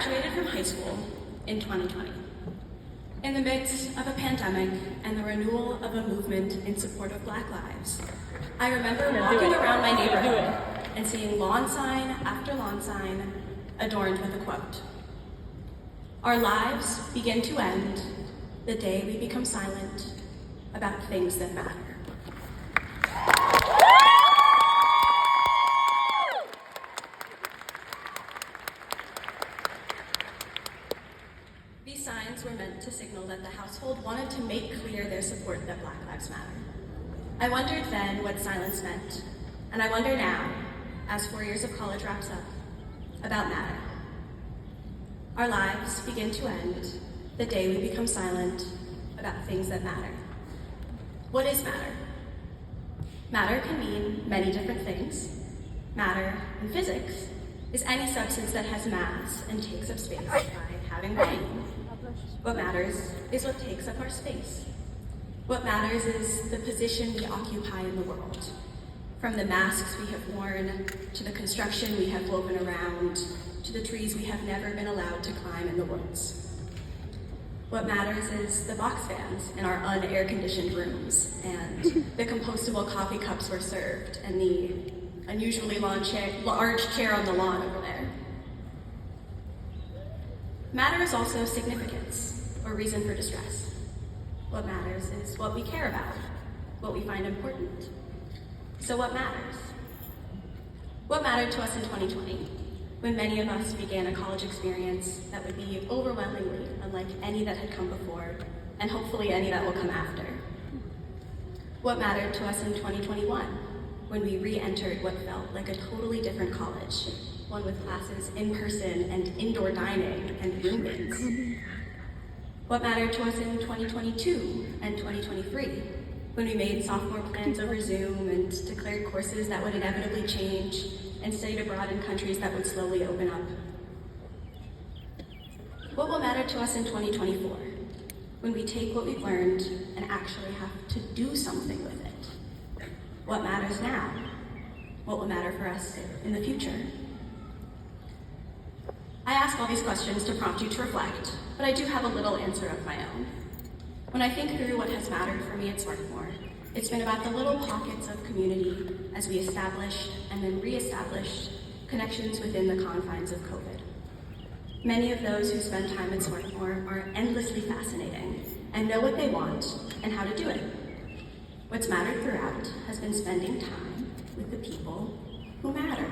graduated from high school in 2020. In the midst of a pandemic and the renewal of a movement in support of Black lives, I remember walking around my neighborhood and seeing lawn sign after lawn sign adorned with a quote. Our lives begin to end the day we become silent about things that matter. These signs were meant to signal that the household wanted to make clear their support that Black Lives Matter. I wondered then what silence meant, and I wonder now, as 4 years of college wraps up, about matter. Our lives begin to end the day we become silent about things that matter. What is matter? Matter can mean many different things. Matter in physics is any substance that has mass and takes up space by having weight. What matters is what takes up our space. What matters is the position we occupy in the world. From the masks we have worn, to the construction we have woven around, to the trees we have never been allowed to climb in the woods. What matters is the box fans in our un-air-conditioned rooms, and the compostable coffee cups we're served, and the unusually large chair on the lawn over there. Matter is also significance, or reason for distress. What matters is what we care about, what we find important. So what matters? What mattered to us in 2020, when many of us began a college experience that would be overwhelmingly unlike any that had come before, and hopefully any that will come after? What mattered to us in 2021, when we re-entered what felt like a totally different college, one with classes in person and indoor dining and roommates? What mattered to us in 2022 and 2023, when we made sophomore plans over Zoom and declared courses that would inevitably change and studied abroad in countries that would slowly open up? What will matter to us in 2024, when we take what we've learned and actually have to do something with it? What matters now? What will matter for us in the future? I ask all these questions to prompt you to reflect, but I do have a little answer of my own. When I think through what has mattered for me at Swarthmore, it's been about the little pockets of community as we established and then re-established connections within the confines of COVID. Many of those who spend time at Swarthmore are endlessly fascinating and know what they want and how to do it. What's mattered throughout has been spending time with the people who matter.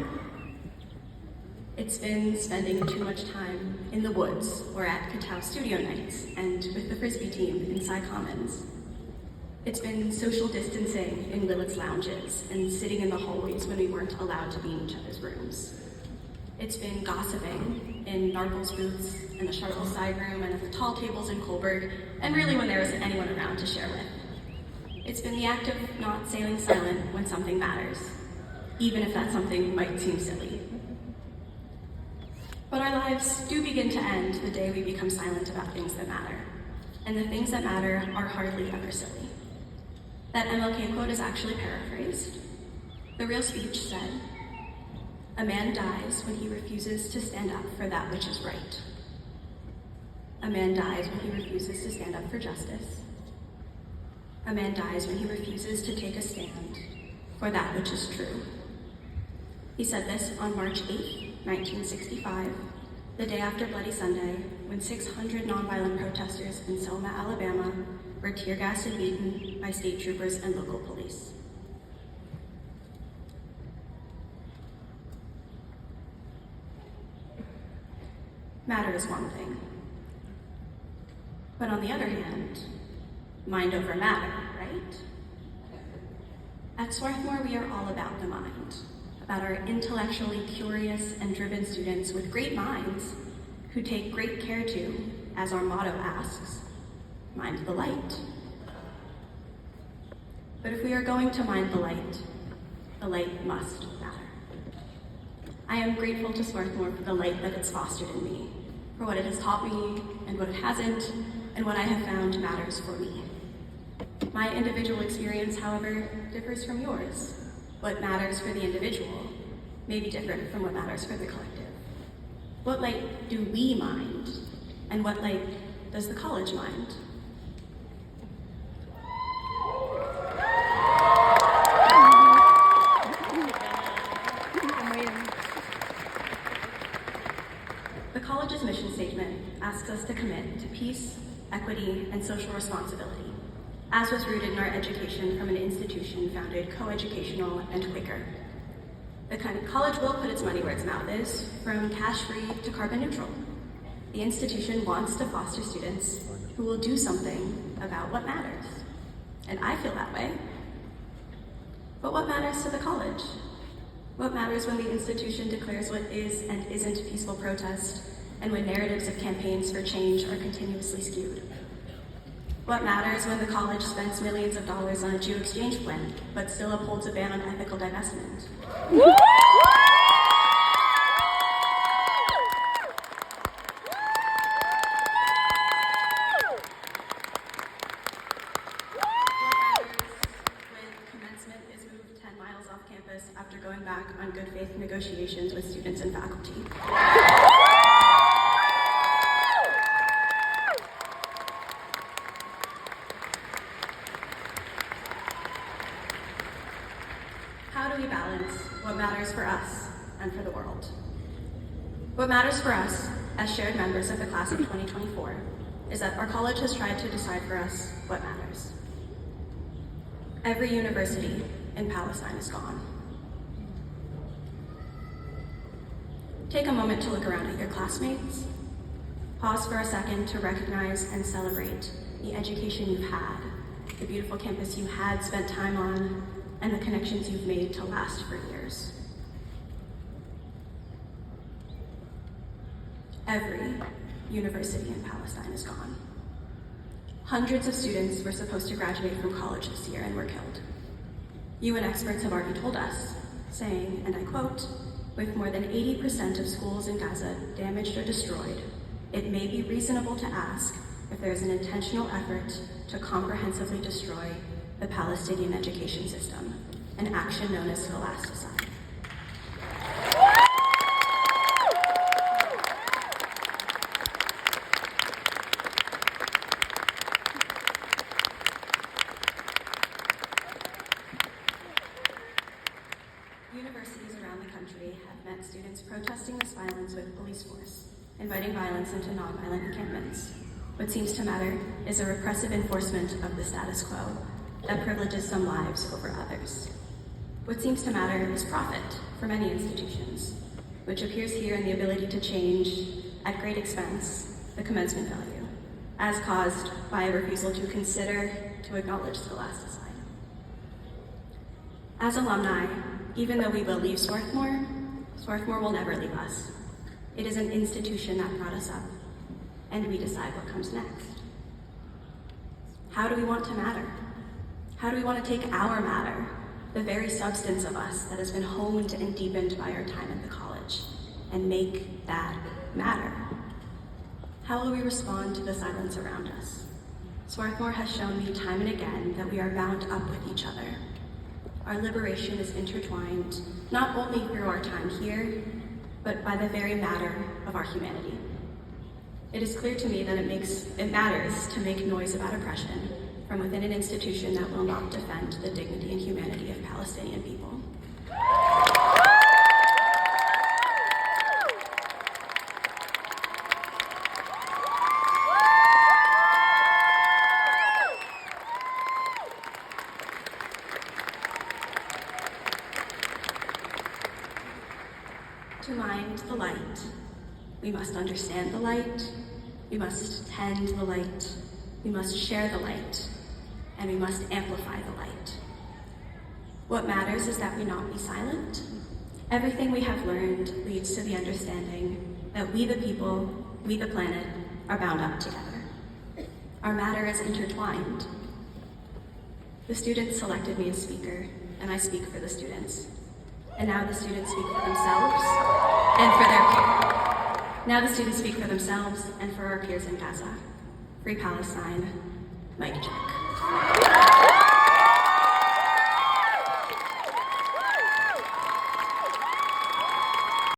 It's been spending too much time in the woods or at Katow studio nights and with the Frisbee team in Cy Commons. It's been social distancing in Lilith's lounges and sitting in the hallways when we weren't allowed to be in each other's rooms. It's been gossiping in Narcle's booths and the Charlotte side room and at the tall tables in Colberg, and really when there isn't anyone around to share with. It's been the act of not sailing silent when something matters, even if that something might seem silly. But our lives do begin to end the day we become silent about things that matter. And the things that matter are hardly ever silly. That MLK quote is actually paraphrased. The real speech said, "A man dies when he refuses to stand up for that which is right. A man dies when he refuses to stand up for justice. A man dies when he refuses to take a stand for that which is true." He said this on March 8th, 1965, the day after Bloody Sunday, when 600 nonviolent protesters in Selma, Alabama, were tear gassed and beaten by state troopers and local police. Matter is one thing. But on the other hand, mind over matter, right? At Swarthmore, we are all about the mind, about our intellectually curious and driven students with great minds who take great care to, as our motto asks, mind the light. But if we are going to mind the light must matter. I am grateful to Swarthmore for the light that it's fostered in me, for what it has taught me and what it hasn't, and what I have found matters for me. My individual experience, however, differs from yours. What matters for the individual may be different from what matters for the collective. What light do we mind? And what light does the college mind? The college's mission statement asks us to commit to peace, equity, and social responsibility, as was rooted in our education from an institution founded co-educational and Quaker. The college will put its money where its mouth is, from cash-free to carbon neutral. The institution wants to foster students who will do something about what matters. And I feel that way. But what matters to the college? What matters when the institution declares what is and isn't peaceful protest, and when narratives of campaigns for change are continuously skewed? What matters when the college spends millions of dollars on a Jew exchange plan, but still upholds a ban on ethical divestment? What matters when Commencement is moved 10 miles off campus after going back on good faith negotiations with students and faculty? How do we balance what matters for us and for the world? What matters for us, as shared members of the class of 2024, is that our college has tried to decide for us what matters. Every university in Palestine is gone. Take a moment to look around at your classmates. Pause for a second to recognize and celebrate the education you've had, the beautiful campus you had spent time on, and the connections you've made to last for years. Every university in Palestine is gone. Hundreds of students were supposed to graduate from college this year and were killed. UN experts have already told us, saying, and I quote, "With more than 80% of schools in Gaza damaged or destroyed, it may be reasonable to ask if there is an intentional effort to comprehensively destroy the Palestinian education system, an action known as philasticide." Universities around the country have met students protesting this violence with police force, inviting violence into nonviolent encampments. What seems to matter is a repressive enforcement of the status quo that privileges some lives over others. What seems to matter is profit for many institutions, which appears here in the ability to change, at great expense, the commencement value, as caused by a refusal to consider, to acknowledge philasticide. As alumni, even though we will leave Swarthmore, Swarthmore will never leave us. It is an institution that brought us up, and we decide what comes next. How do we want to matter? How do we want to take our matter, the very substance of us that has been honed and deepened by our time at the college, and make that matter? How will we respond to the silence around us? Swarthmore has shown me time and again that we are bound up with each other. Our liberation is intertwined not only through our time here, but by the very matter of our humanity. It is clear to me that it matters to make noise about oppression from within an institution that will not defend the dignity and humanity of Palestinian people. To mind the light, we must understand the light, we must tend the light, we must share the light, and we must amplify the light. What matters is that we not be silent. Everything we have learned leads to the understanding that we the people, we the planet, are bound up together. Our matter is intertwined. The students selected me as speaker, and I speak for the students. And now the students speak for themselves and for their peers. Now the students speak for themselves and for our peers in Gaza. Free Palestine. Mic check.